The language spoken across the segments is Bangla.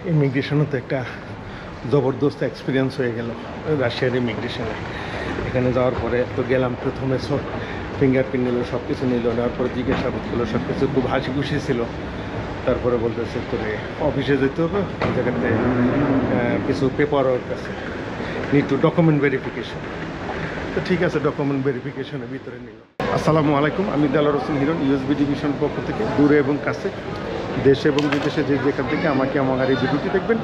ইমিগ্রেশনও তো একটা জবরদস্ত এক্সপিরিয়েন্স হয়ে গেল রাশিয়ার ইমিগ্রেশনে। এখানে যাওয়ার পরে তো গেলাম, প্রথমে সব ফিঙ্গারপ্রিন্ট নিল, সব কিছু নিল, নেওয়ার পরে জিজ্ঞাসাবাদ করলো, সব কিছু খুব হাসি খুশি ছিল। তারপরে বলতেছে তোরে অফিসে যেতে হবে, ওই জায়গাতে কিছু পেপার ওয়ার্ক আছে, নিড টু ডকুমেন্ট ভেরিফিকেশন। তো ঠিক আছে, ডকুমেন্ট ভেরিফিকেশনের ভিতরে নিল। আসসালামু আলাইকুম, আমি দেলোয়ার হোসেন হিরণ, ইউএসবি ডিভিশন পক্ষ থেকে। দূরে এবং কাছে, দেশে এবং বিদেশে যেখান থেকে আমাকে আমার এই ভিডিওটি দেখবেন,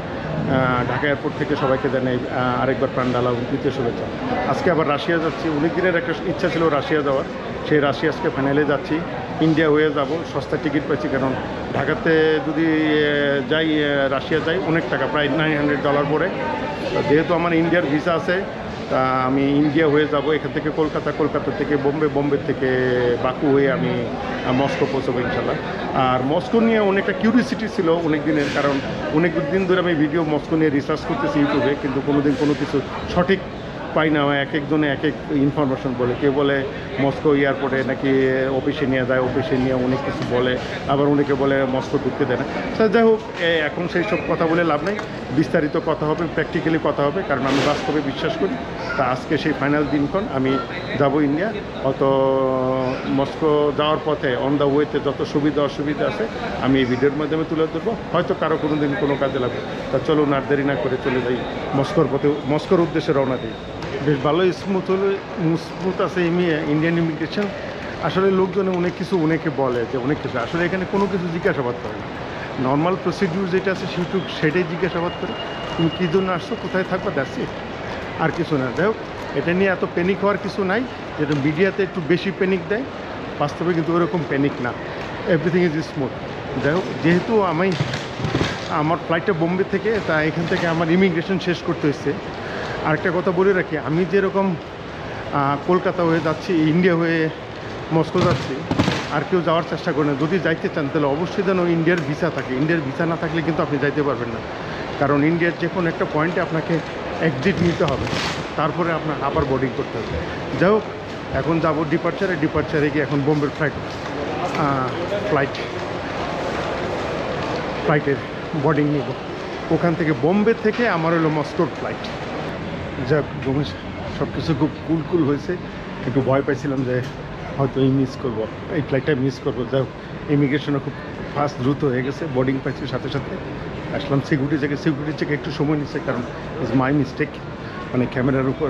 ঢাকা এয়ারপোর্ট থেকে সবাইকে জানাই আরেকবার প্রাণ ঢালা এবং তৃতীয় শুভেচ্ছা। আজকে আবার রাশিয়া যাচ্ছি। অনেক দিনের একটা ইচ্ছা ছিল রাশিয়া যাওয়ার, সেই রাশিয়া আজকে ফাইনালে যাচ্ছি। ইন্ডিয়া হয়ে যাব, সস্তা টিকিট পাইছি, কারণ ঢাকাতে যদি যাই রাশিয়া যাই অনেক টাকা, প্রায় $900 পড়ে। যেহেতু আমার ইন্ডিয়ার ভিসা আছে, তা আমি ইন্ডিয়া হয়ে যাব। এখান থেকে কলকাতা, কলকাতা থেকে বোম্বে, বোম্বে থেকে বাকু হয়ে আমি মস্কো পৌঁছবো ইনশাল্লাহ। আর মস্কো নিয়ে অনেকটা কিউরিয়াসিটি ছিল অনেক দিনের, কারণ অনেক দিন ধরে আমি ভিডিও মস্কো নিয়ে রিসার্চ করতেছি ইউটিউবে, কিন্তু কোনোদিন কোনো কিছু সঠিক পাই না। এক একজনে এক এক ইনফরমেশন বলে, কেউ বলে মস্কো এয়ারপোর্টে নাকি অফিসে নিয়ে যায়, অফিসে নিয়ে অনেক কিছু বলে, আবার অনেকে বলে মস্কো ঢুকতে দেয় না। যাই হোক, এখন সেই সব কথা বলে লাভ নেই, বিস্তারিত কথা হবে, প্র্যাকটিক্যালি কথা হবে, কারণ আমি বাস্তবে বিশ্বাস করি। তা আজকে সেই ফাইনাল দিনক্ষণ, আমি যাব ইন্ডিয়া। অত মস্কো যাওয়ার পথে অন দ্য ওয়েতে যত সুবিধা অসুবিধা আছে আমি এই ভিডিওর মাধ্যমে তুলে ধরবো, হয়তো কারো কোনো দিন কোনো কাজে লাগবে। তা চলুন আর দেরি না করে চলে যাই মস্কোর পথে, মস্কোর উদ্দেশ্যে রওনা দিই। বেশ ভালো স্মুথ আছে ইন্ডিয়ান ইমিগ্রেশন। আসলে লোকজনে অনেক কিছু অনেকে বলে যে অনেক কিছু, আসলে এখানে কোনো কিছু জিজ্ঞাসাবাদ করে না। নর্মাল প্রসিডিউর যেটা আছে সেটাই জিজ্ঞাসাবাদ করে, তুমি কী জন্য আসছো, কোথায় থাকবা, দ্যাটস ইট, আর কিছু না। যাই হোক, এটা নিয়ে এত প্যানিক হওয়ার কিছু নাই, যেটা মিডিয়াতে একটু বেশি প্যানিক দেয়, বাস্তবে কিন্তু ওরকম প্যানিক না, এভরিথিং ইজ স্মুথ। যাই হোক, যেহেতু আমার ফ্লাইটটা বোম্বে থেকে, তা এখান থেকে আমার ইমিগ্রেশন শেষ করতে হচ্ছে। আরেকটা কথা বলে রাখি, আমি যেরকম কলকাতা হয়ে যাচ্ছি, ইন্ডিয়া হয়ে মস্কো যাচ্ছি, আর কেউ যাওয়ার চেষ্টা করে না। যদি যাইতে চান তাহলে অবশ্যই যেন ইন্ডিয়ার ভিসা থাকে। ইন্ডিয়ার ভিসা না থাকলে কিন্তু আপনি যাইতে পারবেন না, কারণ ইন্ডিয়ার যে কোনো একটা পয়েন্টে আপনাকে এক্সিট নিতে হবে, তারপরে আপনার আবার বোর্ডিং করতে হবে। যাই হোক, এখন যাবো ডিপার্চারে গিয়ে এখন বোম্বের ফ্লাইটের বোর্ডিং নিব। ওখান থেকে বোম্বে থেকে আমার হলো মস্কোর ফ্লাইট। যাক, সব কিছু খুব কুল হয়েছে। একটু ভয় পাইছিলাম যে হয়তো মিস করবো, এই ফ্লাইটটা মিস করবো। যাই হোক, ইমিগ্রেশনও খুব ফাস্ট দ্রুত হয়ে গেছে, বোর্ডিং পাইছি সাথে সাথে আসলাম। সিকিউরিটি চেকে একটু সময় নিচ্ছে, কারণ ইজ মাই মিস্টেক, মানে ক্যামেরার উপর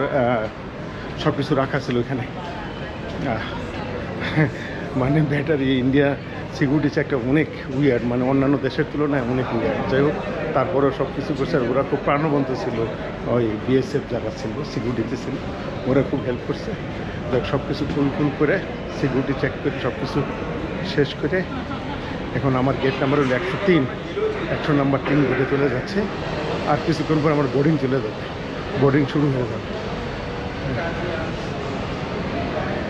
সব কিছু রাখা ছিল এখানে, মানে ব্যাটারি। ইন্ডিয়া সিকিউরিটি চেকটা অনেক উইয়ার্ড, মানে অন্যান্য দেশের তুলনায় অনেক উইয়ার্ড। যাই হোক, তারপরেও সব কিছু করছে, আর ওরা খুব প্রাণবন্ত ছিল। ওই বিএসএফ যারা ছিল, সিকিউরিটিতে ছিল, ওরা খুব হেল্প করছে। দেখ, সব কিছু কুল করে সিকিউরিটি চেক করে সব কিছু শেষ করে এখন আমার গেট নাম্বার হলো 103, 100 নাম্বার 3 গেটে চলে যাচ্ছে। আর কিছুক্ষণ পর আমার বোর্ডিং চলে যাবে, বোর্ডিং শুরু হয়ে যাবে।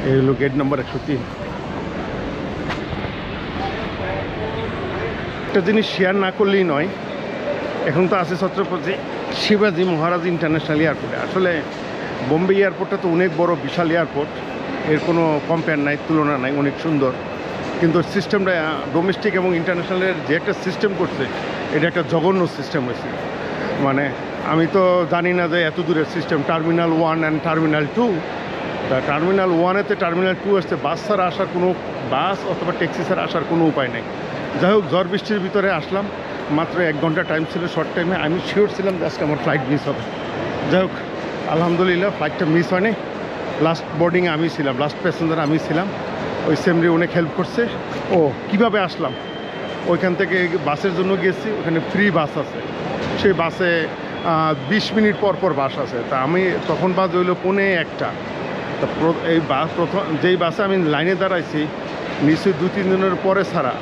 এই হলো গেট নাম্বার 103। একটা জিনিস শেয়ার না করলেই নয়, এখন তো আছে ছত্রপতি শিবাজি মহারাজ ইন্টারন্যাশনাল এয়ারপোর্টে। আসলে বোম্বে এয়ারপোর্টটা তো অনেক বড়, বিশাল এয়ারপোর্ট, এর কোনো কম্পেয়ার নাই, তুলনা নাই, অনেক সুন্দর। কিন্তু সিস্টেমটা ডোমেস্টিক এবং ইন্টারন্যাশনালের যে একটা সিস্টেম করছে, এটা একটা জঘন্য সিস্টেম হয়েছে। মানে আমি তো জানি না যে এত দূরের সিস্টেম, টার্মিনাল 1 অ্যান্ড টার্মিনাল 2। তা টার্মিনাল 1-এতে টার্মিনাল 2 আসছে, বাস অথবা ট্যাক্সি ছাড়া আসার কোনো উপায় নেই। যাই হোক, ঝড় বৃষ্টির ভিতরে আসলাম, মাত্র 1 ঘন্টা টাইম ছিল, শর্ট টাইমে। আমি শিওর ছিলাম যে আজকে আমার ফ্লাইট মিস হবে। যাই হোক, আলহামদুলিল্লাহ ফ্লাইটটা মিস হয়নি। লাস্ট বোর্ডিংয়ে আমি ছিলাম, লাস্ট প্যাসেঞ্জার আমি ছিলাম। ওই সেমরি অনেক হেল্প করছে। ও কিভাবে আসলাম, ওইখান থেকে বাসের জন্য গিয়েছি, ওখানে ফ্রি বাস আছে, সেই বাসে 20 মিনিট পর বাস আছে। তা আমি তখন বাস হইলো 1:45। তা এই বাস যেই বাসে আমি লাইনে দাঁড়াইছি, নিশ্চয়ই 2-3 দিনের পরে ছাড়া,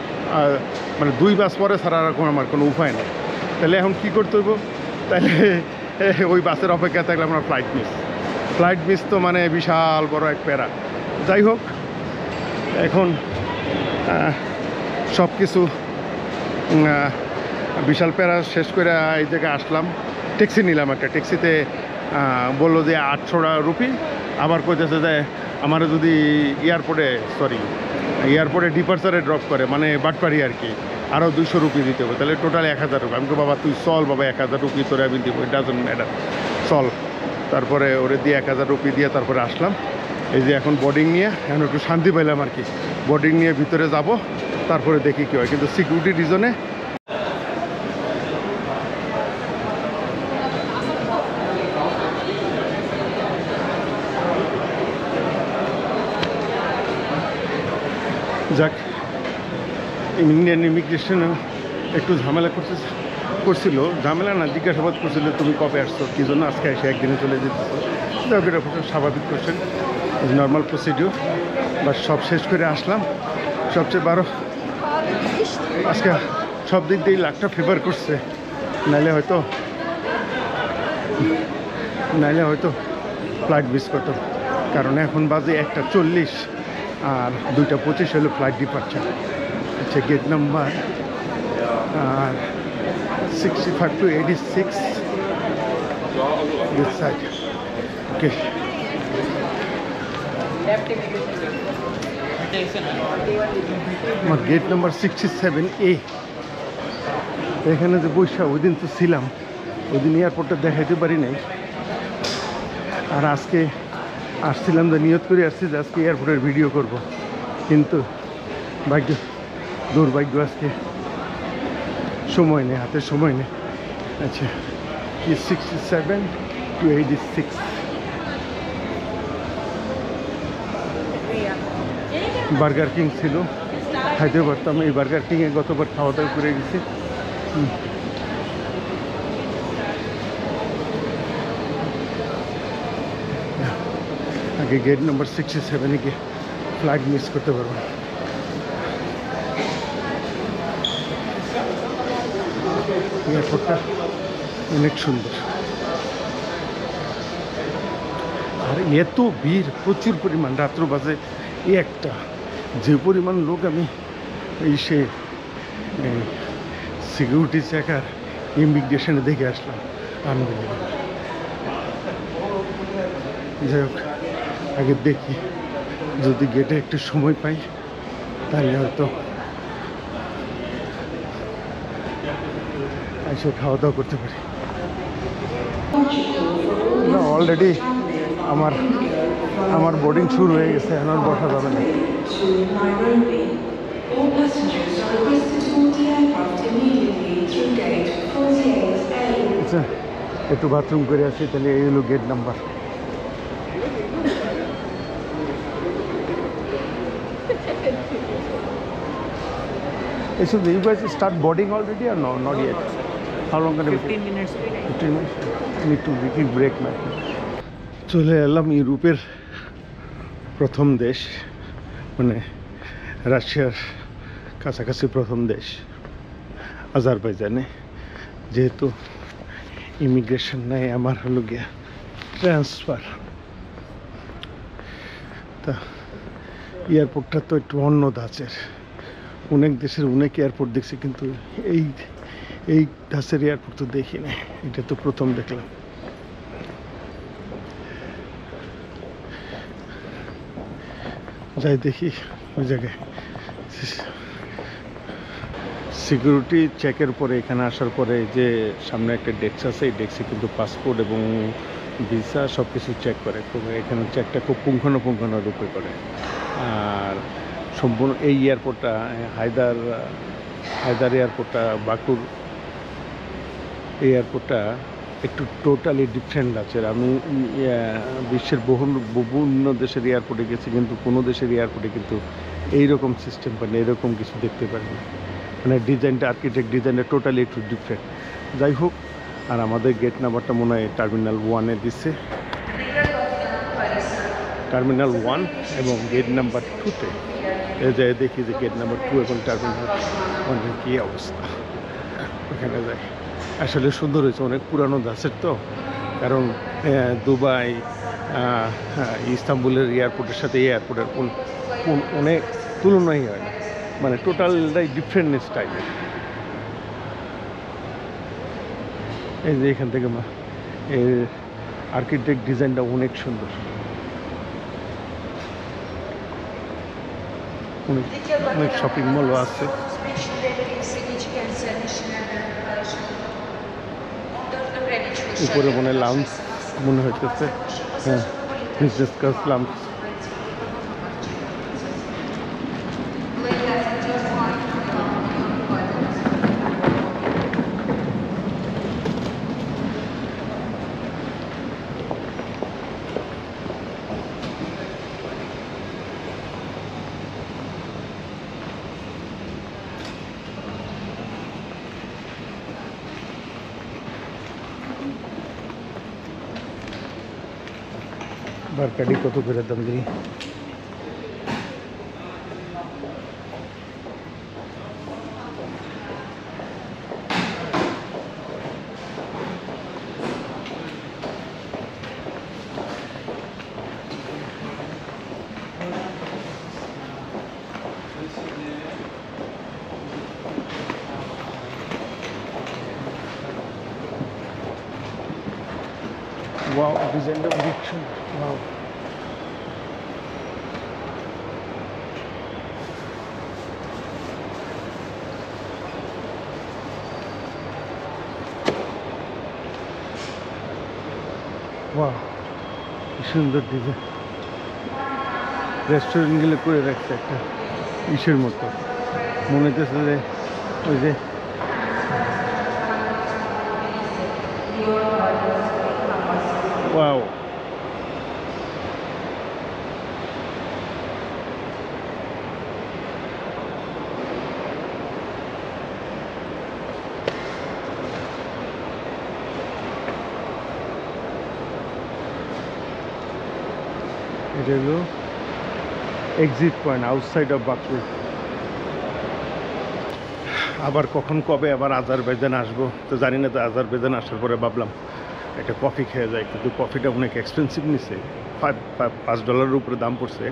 মানে 2 বাস পরে ছাড়া এরকম আমার কোনো উপায় নেই। তাহলে এখন কী করতে হইব? তাহলে ওই বাসের অপেক্ষা থাকলে আমার ফ্লাইট মিস তো মানে বিশাল বড় এক প্যারা। যাই হোক, এখন সব কিছু বিশাল প্যারা শেষ করে এই জায়গায় আসলাম। ট্যাক্সি নিলাম, একটা ট্যাক্সিতে বললো যে 800 রুপি। আবার কইতেছে যে আমার যদি এয়ারপোর্টে ডিপার্চারে ড্রপ করে, মানে বাটপাড়ি আর কি, আরও 200 রুপি দিতে হবে, তাহলে টোটাল 1000 রুপি। আমি তো বাবা তুই চল বাবা, 1000 রুপি তোরে আমি দিব, ইট ডাজন্ট ম্যাটার, চল। তারপরে ওরে দিয়ে 1000 রুপি দিয়ে তারপরে আসলাম। এই যে এখন বোর্ডিং নিয়ে এখন একটু শান্তি পাইলাম আর কি। বোর্ডিং নিয়ে ভিতরে যাব, তারপরে দেখি কী হয়, কিন্তু সিকিউরিটি রিজনে যাক। ইন্ডিয়ান ইমিগ্রেশন একটু ঝামেলা করছিল, ঝামেলা না, জিজ্ঞাসাবাদ করছিল তুমি কবে আসছো, কী জন্য আজকে এসে একদিনে চলে যেতেছো। এটা স্বাভাবিক কোশ্চেন, নর্মাল প্রসিডিউর। বা সব শেষ করে আসলাম। সবচেয়ে বড় আজকে সব দিক দিয়ে লাখটা ফেভার করছে, নাইলে হয়তো ফ্লাইট মিস করতাম। কারণ এখন বাজে 1:40 আর 2:25 হলো ফ্লাইট ডিপার্চার। আচ্ছা, gate number 65 to 86 this side. Okay. আমার গেট নাম্বার 67A। এখানে যে বৈশা ওই দিন তো ছিলাম, ওই দিন এয়ারপোর্টটা দেখাইতে পারি নাই। আর আজকে আসছিলাম যে নিয়ত করে আসছি যে আজকে এয়ারপোর্টের ভিডিও করব, কিন্তু দুর্ভাগ্য আজকে সময় নেই, হাতে সময় নেই। আচ্ছা, 67 to 86 বার্গার কিং ছিল, খাইতে পারতাম। এই বার্গার কিংয়ে গতবার খাওয়া দাওয়া করে গেছি। আগে গেট নাম্বার 67-এ গিয়ে ফ্লাইট মিস করতে পারবো না। এয়ারপোর্টটা অনেক সুন্দর, আর এত ভিড়, প্রচুর পরিমাণ। রাত্র বাজে একটা, যে পরিমাণ লোক আমি সে সিকিউরিটি চেকার ইমিগ্রেশনে দেখে আসলাম, আনবিলিভেবল। যাই হোক, আগে দেখি যদি গেটে একটু সময় পাই তাহলে হয়তো এসে খাওয়া দাওয়া করতে পারি। না, অলরেডি আমার বোর্ডিং শুরু হয়ে গেছে, এখন বসা যাবে না। আচ্ছা, একটু বাথরুম করে আসি, তাহলে এই হলো gate number. So you guys start boarding already or no? Not yet. How long can it be? 15 minutes. 15 minutes. I need to quick break now. চলে এলাম ইউরোপের প্রথম দেশ, মানে রাশিয়ার কাছাকাছি প্রথম দেশ, আজারবাইজানে। যেহেতু ইমিগ্রেশন নাই, আমার হলো গিয়া ট্রান্সফার। তা এয়ারপোর্টটা তো একটু অন্য ধাঁচের। অনেক দেশের অনেক এয়ারপোর্ট দেখছি, কিন্তু এই ধাঁচের এয়ারপোর্ট তো দেখি না, এটা তো প্রথম দেখলাম। যাই দেখি ওই জায়গায় সিকিউরিটি চেকের পরে এখানে আসার পরে যে সামনে একটা ডেস্ক আছে, এই ডেস্কে কিন্তু পাসপোর্ট এবং ভিসা সব কিছু চেক করে। এখানে চেকটা খুব পুঙ্খানুপুঙ্খানু রূপে করে। আর সম্পূর্ণ এই এয়ারপোর্টটা হায়দার এয়ারপোর্টটা, বাকুর এয়ারপোর্টটা একটু টোটালি ডিফারেন্ট আছে। আমি বিশ্বের বিভিন্ন দেশের এয়ারপোর্টে গেছি, কিন্তু কোনো দেশের এয়ারপোর্টে কিন্তু এইরকম সিস্টেম পাইনি, এরকম কিছু দেখতে পারিনি। মানে ডিজাইনটা, আর্কিটেক্ট ডিজাইনটা টোটালি একটু ডিফারেন্ট। যাই হোক, আর আমাদের গেট নাম্বারটা মনে হয় টার্মিনাল 1-এ দিচ্ছে, টার্মিনাল 1 এবং গেট নাম্বার 2-তে। যাই দেখি যে গেট নাম্বার 2 এবং টার্মিনাল 1-এর কী অবস্থা। ওখানে যাই। আসলে সুন্দর হয়েছে, অনেক পুরানো ধাঁচের তো। কারণ দুবাই, ইস্তাম্বুলের এয়ারপোর্টের সাথে এই এয়ারপোর্টের অনেক তুলনাই হয় না, মানে টোটালটাই ডিফারেন্ট স্টাইলের। এই যে এখান থেকে এর আর্কিটেক্ট ডিজাইনটা অনেক সুন্দর, অনেক শপিং মলও আছে। উপরে মনে লাউঞ্জ মনে হইতেছে, হ্যাঁ, বিজনেস ক্লাস লাউঞ্জ। বারকাডি কত করে দাম দিই? Wow, design of rickshaw. Wow. Wow, কি সুন্দর ডিজাইন। রেস্টুরেন্ট গুলো করে রাখছে একটা ইসের মতো, মনে হচ্ছে যে ওই যে ওয়াও, এটা হলো exit point outside of Baku. আবার কখন কবে আবার আজারবাইজান আসবো তো জানি না। তো আজারবাইজান আসার পরে ভাবলাম একটা কফি খেয়ে যায়, কিন্তু কফিটা অনেক এক্সপেন্সিভ নিছে, $5 উপরে দাম পড়ছে,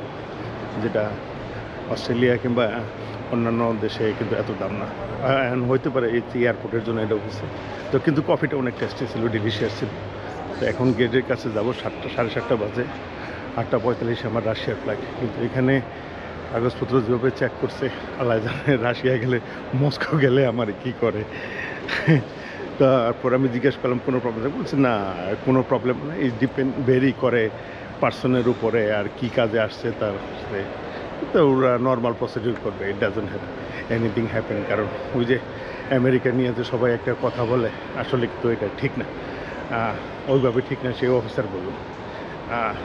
যেটা অস্ট্রেলিয়া কিংবা অন্যান্য দেশে কিন্তু এত দাম না। হইতে পারে এই এয়ারপোর্টের জন্য এটা হয়েছে। তো কিন্তু কফিটা অনেক টেস্টি ছিল, ডিলিশিয়াস ছিল। তো এখন গেটের কাছে যাব, 7:30 বাজে, 8:45 আমার রাশিয়ার ফ্লাইট। কিন্তু এখানে কাগজপত্র যেভাবে চেক করছে, আল্লাহ জানে রাশিয়া গেলে, মস্কো গেলে আমার কি করে। তারপর আমি জিজ্ঞেস করলাম কোনো প্রবলেম, বলছে না কোনো প্রবলেম না, এই ডিপেন্ড ভেরি করে পার্সনের উপরে আর কি কাজে আসছে তার সাথে। তো ওরা নর্মাল প্রসিডিউর করবে, it doesn't have anything happen. কারণ ওই যে আমেরিকা নিয়ে যে সবাই একটা কথা বলে, আসলে তো এটা ঠিক না, ওইভাবে ঠিক না। সেই অফিসার বলল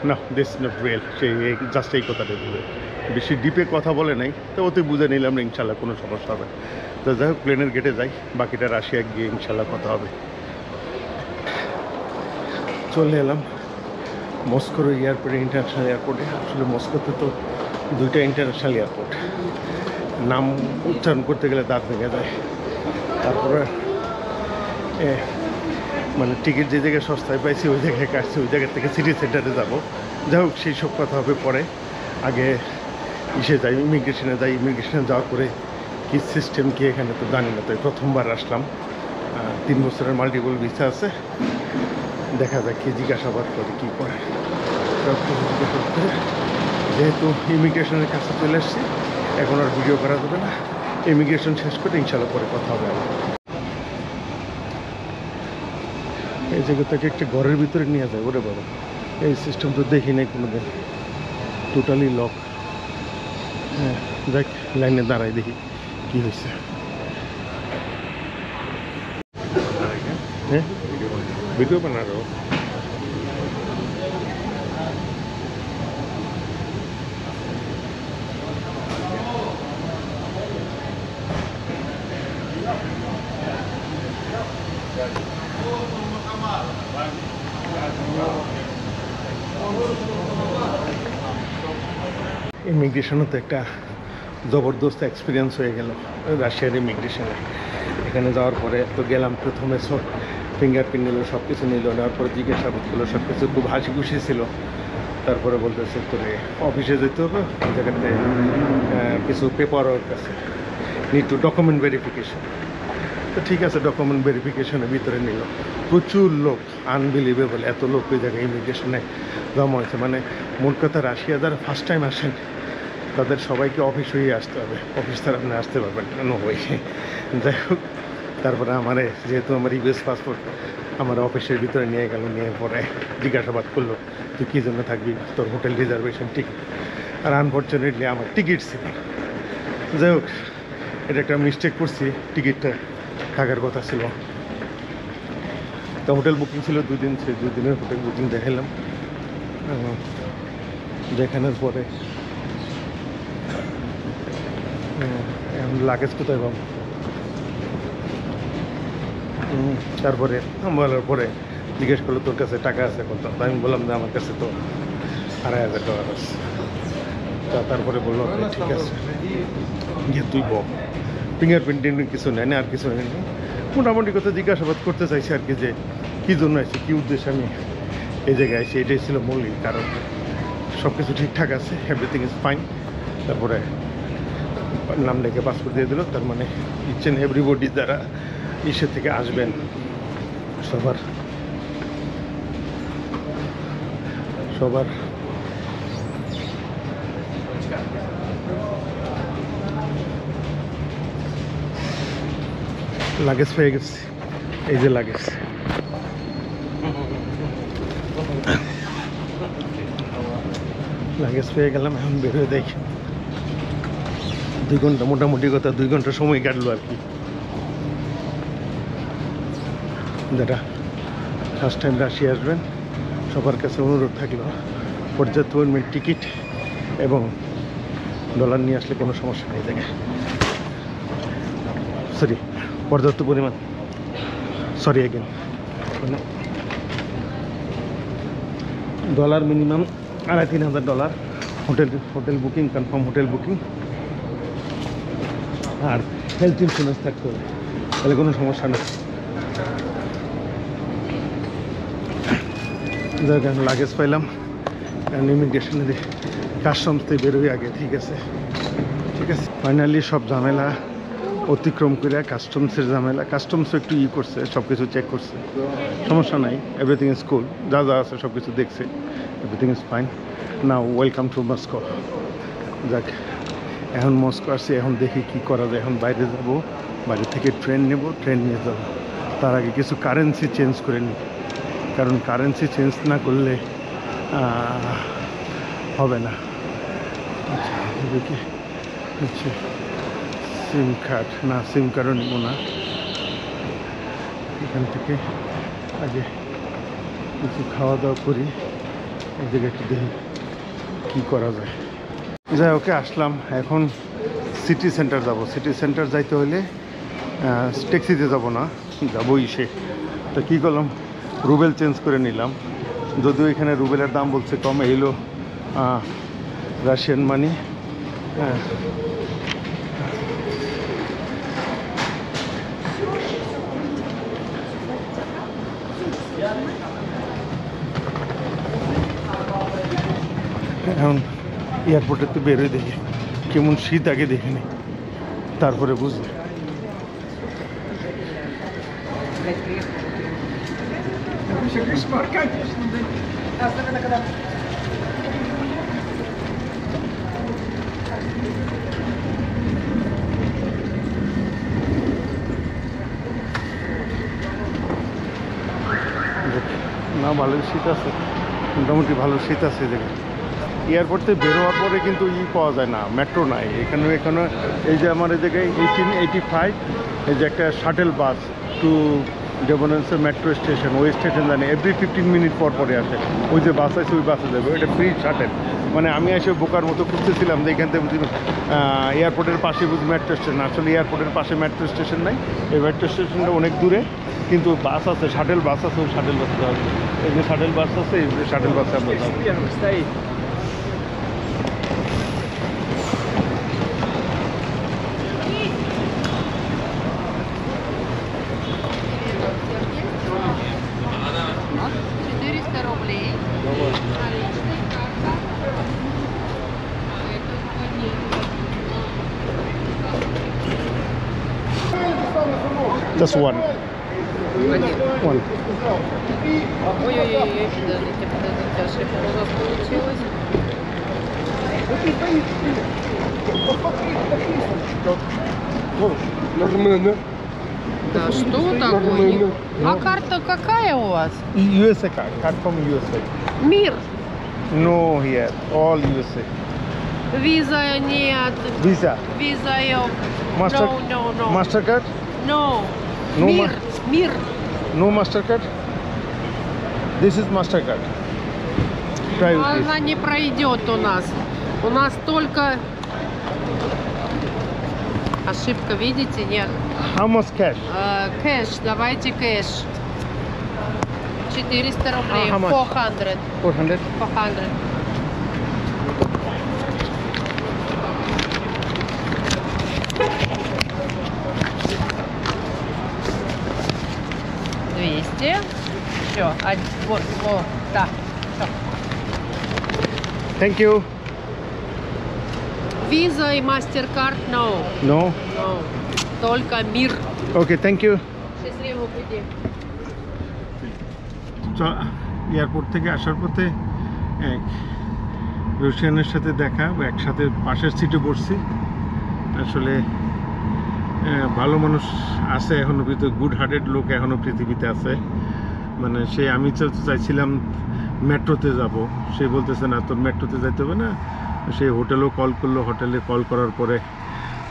না, দিস নট রিয়েল, সেই জাস্ট এই কথাটা বলে, বেশি ডিপে কথা বলে নাই। তো ওতে বুঝে নিলাম না ইনশাল্লাহ কোনো সমস্যা হবে। তো যাই হোক, প্লেনের গেটে যাই, বাকিটা রাশিয়া গিয়ে ইনশাল্লাহ কথা হবে। চলে এলাম মস্কোর এয়ারপোর্টে, ইন্টারন্যাশনাল এয়ারপোর্টে। আসলে মস্কোতে তো 2টা ইন্টারন্যাশনাল এয়ারপোর্ট, নাম উচ্চারণ করতে গেলে দাঁত ভেঙে যায়। তারপরে মানে টিকিট যে জায়গায় সস্তায় পাইছি ওই জায়গায় কাটছি, ওই জায়গা থেকে সিটি সেন্টারে যাবো। যাই হোক, সেই সব কথা হবে পরে। আগে যাই, ইমিগ্রেশনে যাই। ইমিগ্রেশনে যাওয়ার পরে কী সিস্টেম কি এখানে তো জানি না, তাই প্রথমবার আসলাম। 3 বছরের মাল্টিপল ভিসা আছে, দেখা যাক কি জিজ্ঞাসাবাদ করে কী করে। সব কিছু জিজ্ঞাসাবাদ করে, যেহেতু ইমিগ্রেশনের কাছে চলে এসেছি, এখন আর ভিডিও করা যাবে না। ইমিগ্রেশন শেষ করে ইনশাল্লাহ পরে কথা হবে আমার। এই জায়গা থেকে একটা ঘরের ভিতরে নিয়ে যায়, ওরে বাবা, এই সিস্টেম তো দেখি নাই কোনো দিন, টোটালি লক। হ্যাঁ, দেখ লাইনে দাঁড়াই দেখি কি হয়েছে। হ্যাঁ, ভিডিও বানারো। ইমিগ্রেশনও তো একটা জবরদস্ত এক্সপিরিয়েন্স হয়ে গেল রাশিয়ার ইমিগ্রেশনে। এখানে যাওয়ার পরে তো গেলাম, প্রথমে ফিঙ্গারপ্রিন্ট নিল, সব কিছু নিল, নেওয়ার পরে জিজ্ঞাসাবাদ করলো, সব কিছু খুব হাসি খুশি ছিল। তারপরে বলতেছে তোরে অফিসে যেতে হবে, ওই জায়গাতে কিছু পেপার ওয়ার্ক আছে, নিড টু ডকুমেন্ট ভেরিফিকেশন। তো ঠিক আছে, ডকুমেন্ট ভেরিফিকেশনের ভিতরে নিল। প্রচুর লোক, আনবিলিভেবল, এত লোক ওই জায়গায় ইমিগ্রেশনে জমা হয়েছে। মানে মোট কথা, রাশিয়া যারা ফার্স্ট টাইম আসেন তাদের সবাইকে অফিস হয়ে আসতে হবে, অফিস ছাড়া আপনি আসতে পারবেন না, নো ওয়ে। যাই হোক, তারপরে আমার যেহেতু আমার ইউএস পাসপোর্ট আমার অফিসের ভিতরে নিয়ে গেল, নিয়ে পরে জিজ্ঞাসাবাদ করলো তুই কী জন্য থাকবি, তোর হোটেল রিজার্ভেশন টিকিট। আর আনফর্চুনেটলি আমার টিকিট ছিল। যাই হোক, এটা একটা মিস্টেক করছি, টিকিটটা থাকার কথা ছিল। তো হোটেল বুকিং ছিল 2 দিন, সেই 2 দিনের হোটেল বুকিং দেখালাম। দেখানোর পরে লাগেজ কোথায় পাবো, তারপরে বলার পরে জিজ্ঞেস করলো তোর কাছে টাকা আছে কত। আমি বললাম যে আমার কাছে তো $2,500 আছে। তারপরে বললো ঠিক আছে গিয়ে তুই ফিঙ্গারপ্রিন্টিং কিছু নেয় না, আর কিছু নেই। মোটামুটি কথা জিজ্ঞাসাবাদ করতে চাইছি আর কি, যে কী জন্য আসছি, কী উদ্দেশ্যে আমি এই জায়গায় আসছি, এটাই ছিল মৌলিক কারণ। সব কিছু ঠিকঠাক আছে, এভরিথিং ইজ ফাইন। তারপরে নাম লেখে পাসপোর্ট দিয়ে দিল। তার মানে ইচ অ্যান্ড এভরিবডি যারা ইসে থেকে আসবেন সবার লাগেজ পেয়ে গেছি। এই যে লাগেজ, লাগেজ পেয়ে গেলাম। এখন বেরোয় দেখি 2 ঘন্টা, মোটামুটি কথা 2 ঘন্টা সময় কাটলো আর কি। যারা ফার্স্ট টাইম রাশিয়া আসবেন সবার কাছে অনুরোধ থাকলো পর্যাপ্ত পরিমাণ টিকিট এবং ডলার নিয়ে আসলে কোনো সমস্যা নেই জায়গায়। পর্যাপ্ত পরিমাণ dollar minimum $2,500 hotel booking, confirm hotel booking, আর হেলথ ইন্স্যুরেন্স থাকতে হবে, তাহলে কোনো সমস্যা নেই। লাগেজ পাইলাম, ইমিগ্রেশনে কাস্টমস থেকে বেরোই আগে। ঠিক আছে ফাইনালি সব ঝামেলা অতিক্রম করে কাস্টমসের ঝামেলা, কাস্টমসও একটু করছে, সব কিছু চেক করছে, সমস্যা নাই, এভরিথিং ইজ কুল, যা আছে সব কিছু দেখছে, everything is fine. Now welcome to Moscow. যাক, এখন মস্কো আসছি, এখন দেখি কি করা যায়। এখন বাইরে যাব, বাইরে থেকে ট্রেন নেব, ট্রেন নিয়ে যাব। তার আগে কিছু কারেন্সি চেঞ্জ করে নিই, কারণ কারেন্সি চেঞ্জ না করলে হবে না। দেখি সিম কার্ডও নেব না। এখান থেকে আগে কিছু খাওয়া দাওয়া করি, এই জায়গায় একটু দেখি কী করা যায়। যাই ওকে আসলাম, এখন সিটি সেন্টার যাব। সিটি সেন্টার যাইতে হলে ট্যাক্সিতে যাব না, যাবই সে। তো কী করলাম, রুবেল চেঞ্জ করে নিলাম, যদিও এখানে রুবেলের দাম বলছে কম, এলো রাশিয়ান মানি। হ্যাঁ, এখন এয়ারপোর্টে তো বেরোয় দেখি কেমন শীত, আগে দেখিনি তারপরে বুঝলি। না, ভালোই শীত আছে, মোটামুটি ভালো শীত আছে দেখে। এয়ারপোর্ট থেকে বেরোয়ার পরে কিন্তু পাওয়া যায় না, মেট্রো নাই এখানে। এই যে আমার এই জায়গায় 1885, এই যে একটা shuttle bus to ডেভোনেন্সের metro station, ওই স্টেশন জানি এভরি 15 মিনিট পর পরে আসে। ওই যে বাস আছে ওই বাসে যাবে, এটা ফ্রি শাটেল। মানে আমি এসে বোকার মতো খুঁজতেছিলাম যে এখান থেকে বুঝি এয়ারপোর্টের পাশে বুঝি মেট্রো স্টেশন, আসলে এয়ারপোর্টের পাশে মেট্রো স্টেশন নাই। এই মেট্রো স্টেশনটা অনেক দূরে, কিন্তু বাস আছে, শাটেল বাস আছে, ওই শাটেল বাসে যাবে। এই যে শাটেল বাস আছে, এই যে শাটেল বাসে আমরা যাবো। Just one. One. Ой-ой-ой, подождите, аж легко получилось. Да что такое? А карта какая у вас? USA card from USA. Мир. No here, all USA. Виза нет. Visa, Виза yok. Master, No. Mastercard, No. No, Мир. Мир. no Mastercard. This is Mastercard. Try with this. Она не пройдет у нас. У нас только... Ошибка, видите? Нет. How much cash? Кэш. Давайте кэш. 400 рублей. how much? 400. 400. 400. Двести. Все. Вот, да. Всё. Thank you. Виза и MasterCard, no. No. No. Только мир. Okay, thank you. Счастливого пути. Airport থেকে আসার পথে এক রুশিয়ানের সাথে দেখা, একসাথে পাশের সিটে বসছি। আসলে ভালো মানুষ আছে এখনো, ভিতরে গুড হার্টেড লোক এখনো পৃথিবীতে আছে। মানে সে, আমি চাইছিলাম মেট্রোতে যাব, সে বলতেছে না তোর মেট্রোতে যাইতে হবে না। সে হোটেলেও কল করলো, হোটেলে কল করার পরে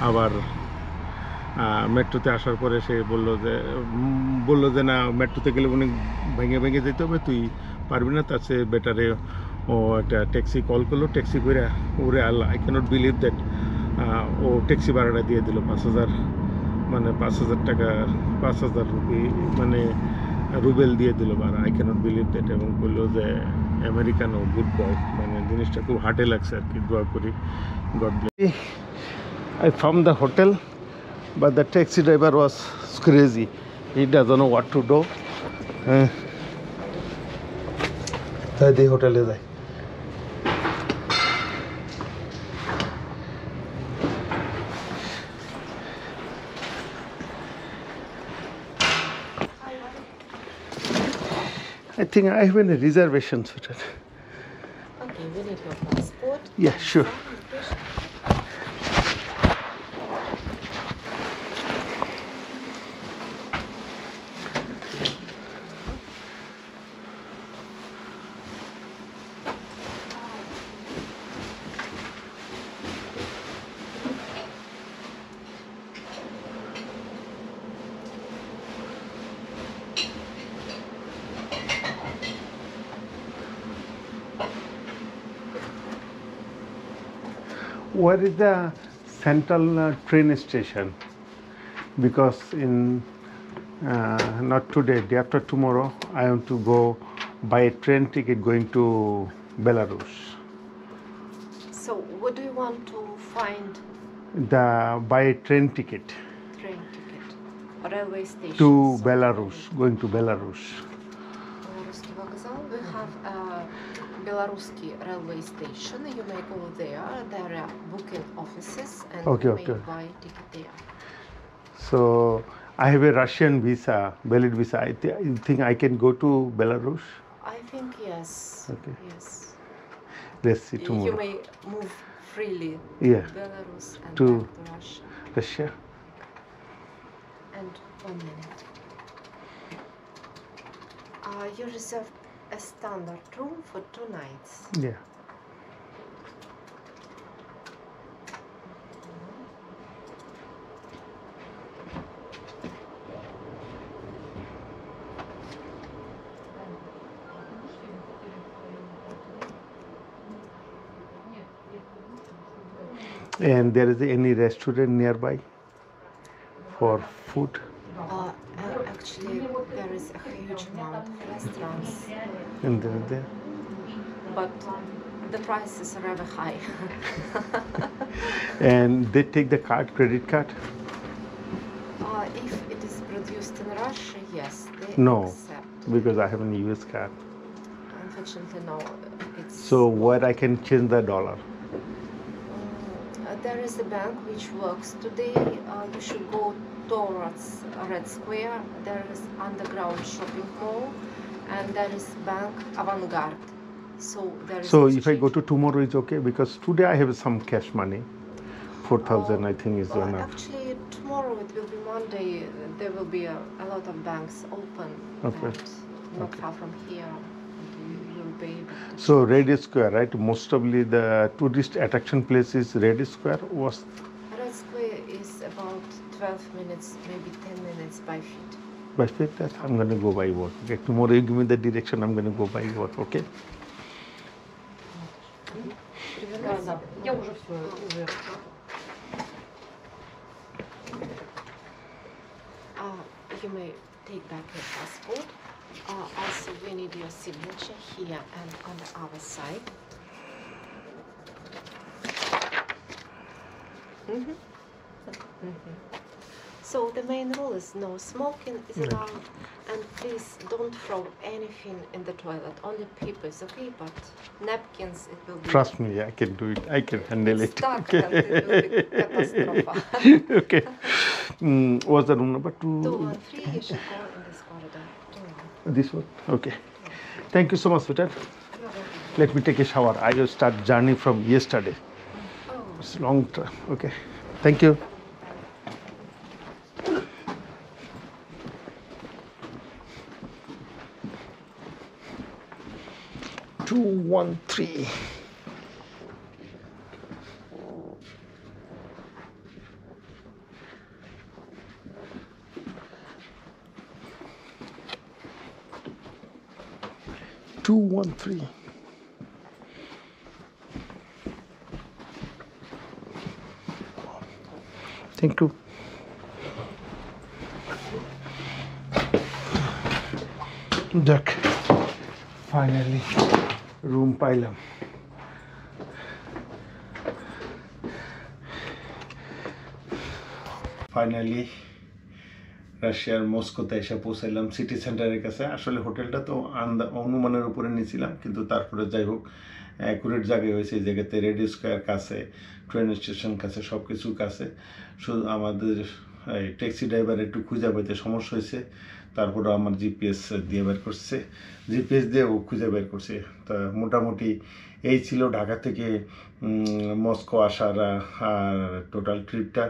আবার মেট্রোতে আসার পরে সে বললো যে না, মেট্রোতে গেলে অনেক ভেঙে যেতে হবে, তুই পারবি না, তার চেয়ে বেটারে ও একটা ট্যাক্সি কল করলো। ট্যাক্সি করে ওরে Allah, I can't believe that ও ট্যাক্সি ভাড়াটা দিয়ে দিল 5,000, মানে 5,000 টাকা, 5,000 রুপি, মানে রুবেল দিয়ে দিল ভাড়া। I can't believe that. এবং বললো যে আমেরিকান ও গুড বয়, মানে জিনিসটা খুব হার্টে লাগছে আর কি। দোয়া করি god bless. I found the hotel, but the taxi driver was crazy. He doesn't know what to do. তাই দিয়ে হোটেলে যাই। I think I have a reservation, sweetheart. Okay, we need your passport. Yeah, sure. Where is the central train station? Because in not today, day after tomorrow, I want to go buy a train ticket going to Belarus. So, what do you want to find? Buy a train ticket Train ticket, railway station. to Belarus, going to Belarus. Белорусский вокзал. We have a Belaruski railway station. You may go there. There are booking offices, and Okay, you okay. may buy ticket there. So I have a Russian visa, valid visa. You think I can go to Belarus? I think yes. Okay. Yes. Let's see You tomorrow. may move freely. Yeah. Belarus and To- back to Russia. Russia. And 1 minute. You reserved a standard room for 2 nights. Yeah. And there is any restaurant nearby for food? Actually, there is a huge amount of restaurants, And there. but the prices are rather high. And they take the card, credit card? If it is produced in Russia, yes, they No, accept. because I have a US card. Unfortunately, no. It's So where I can change the dollar? There is a bank which works today. You should go towards Red Square. There is underground shopping mall, and there is Bank Avantgarde. So there is. So if I exchange. go to tomorrow, it's okay because today I have some cash money 4,000 I think is Well, enough. actually, tomorrow it will be Monday. There will be a lot of banks open. Okay. And not far from here. You'll be able to. So Red Square, right? Most probably the tourist attraction place is Red Square. Was Red Square is about 12 minutes, maybe 10 minutes by feet. by feet? That I'm going to go by walk. Okay. Tomorrow you give me the direction. I'm going to go by walk. Okay. Да. Я уже все, уже. You may take back your passport. Also, we need your signature here and on the other side. So the main rule is no smoking is allowed, and please don't throw anything in the toilet. Only paper is okay, but napkins it will be. Trust me, I can do it. I can handle it. Stuck Okay. and it will be catastrophe. Okay. What's the room number? 213. You should go in this corridor. 213. This one. Okay. Thank you so much, sweetheart. Let me take a shower. I will start journey from yesterday. Oh. It's long time. Okay. Thank you. Two, 1, 3. Two, 1, 3. Thank you. Jack. Finally, room পাইলাম। ফাইনালি রাশিয়ার মস্কোতে এসে পৌঁছাইলাম সিটি সেন্টারের কাছে। আসলে হোটেলটা তো অনুমানের উপরে নিয়েছিলাম, কিন্তু তারপরে যাই হোক অ্যাকুরেট জায়গায় হয়েছে। এই জায়গাতে রেড স্কোয়ার কাছে, ট্রেন স্টেশন কাছে, সব কিছুর কাছে। শুধু আমাদের এই ট্যাক্সি ড্রাইভার একটু খুঁজে পাইতে সমস্যা হয়েছে, তারপরে আমার জিপিএস দিয়ে বের করছে, জিপিএস দিয়ে ও খুঁজে বের করছে। তা মোটামুটি এই ছিল ঢাকা থেকে মস্কো আসার আর টোটাল ট্রিপটা।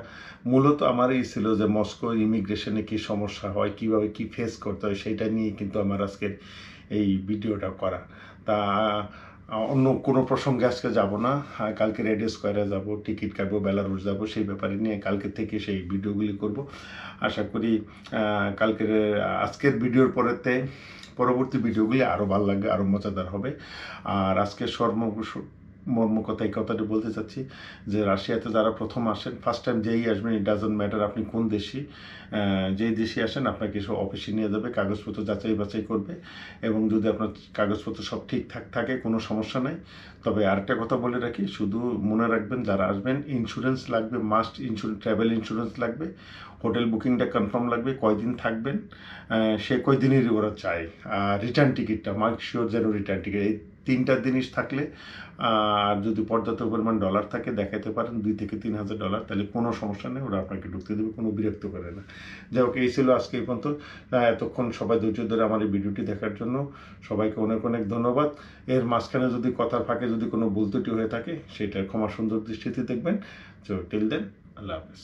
মূলত আমার এই ছিল যে মস্কো ইমিগ্রেশনে কী সমস্যা হয়, কীভাবে কী ফেস করতে হয়, সেইটা নিয়ে কিন্তু আমার আজকের এই ভিডিওটা করা। তা অন্য কোনো প্রসঙ্গে আজকে যাব না। কালকে রেড স্কোয়ারে যাব, টিকিট কাটবো, বেলারুস যাব, সেই ব্যাপারে নিয়ে কালকে থেকে সেই ভিডিওগুলি করব। আশা করি আজকের ভিডিওর পরবর্তী ভিডিওগুলি আরও ভালো লাগবে, আরও মজাদার হবে। আর আজকের মর্ম কথা এই কথাটি বলতে চাচ্ছি যে রাশিয়াতে যারা প্রথম আসেন, ফার্স্ট টাইম যেই আসবেন, ইট ডাজন্ট ম্যাটার আপনি কোন দেশি, যেই দেশে আসেন আপনাকে সব অফিসে নিয়ে যাবে, কাগজপত্র যাচাই বাছাই করবে, এবং যদি আপনার কাগজপত্র সব ঠিকঠাক থাকে কোনো সমস্যা নাই। তবে আরেকটা কথা বলে রাখি, শুধু মনে রাখবেন যারা আসবেন ইন্স্যুরেন্স লাগবে, মাস্ট ট্রাভেল ইন্স্যুরেন্স লাগবে, হোটেল বুকিংটা কনফার্ম লাগবে, কয়দিন থাকবেন সে কয়দিনেরই ওরা চায়, আর রিটার্ন টিকিটটা মেক শিওর যেন রিটার্ন টিকিট, এই 3টা জিনিস থাকলে আর যদি পর্যাপ্ত পরিমাণ ডলার থাকে দেখাতে পারেন, $2,000 থেকে $3,000, তাহলে কোনো সমস্যা নেই, ওরা আপনাকে ঢুকতে দেবে, কোনো বিরক্ত করে না। যাই হোক, এই ছিল আজকে এই পর্যন্ত। এতক্ষণ সবাই ধৈর্য ধরে আমার এই ভিডিওটি দেখার জন্য সবাইকে অনেক অনেক ধন্যবাদ। এর মাঝখানে যদি কথার ফাঁকে যদি কোনো ভুল ত্রুটি হয়ে থাকে সেটার ক্ষমা সুন্দর দৃষ্টিতে দেখবেন। তো টিল দেন, আল্লাহ হাফেজ।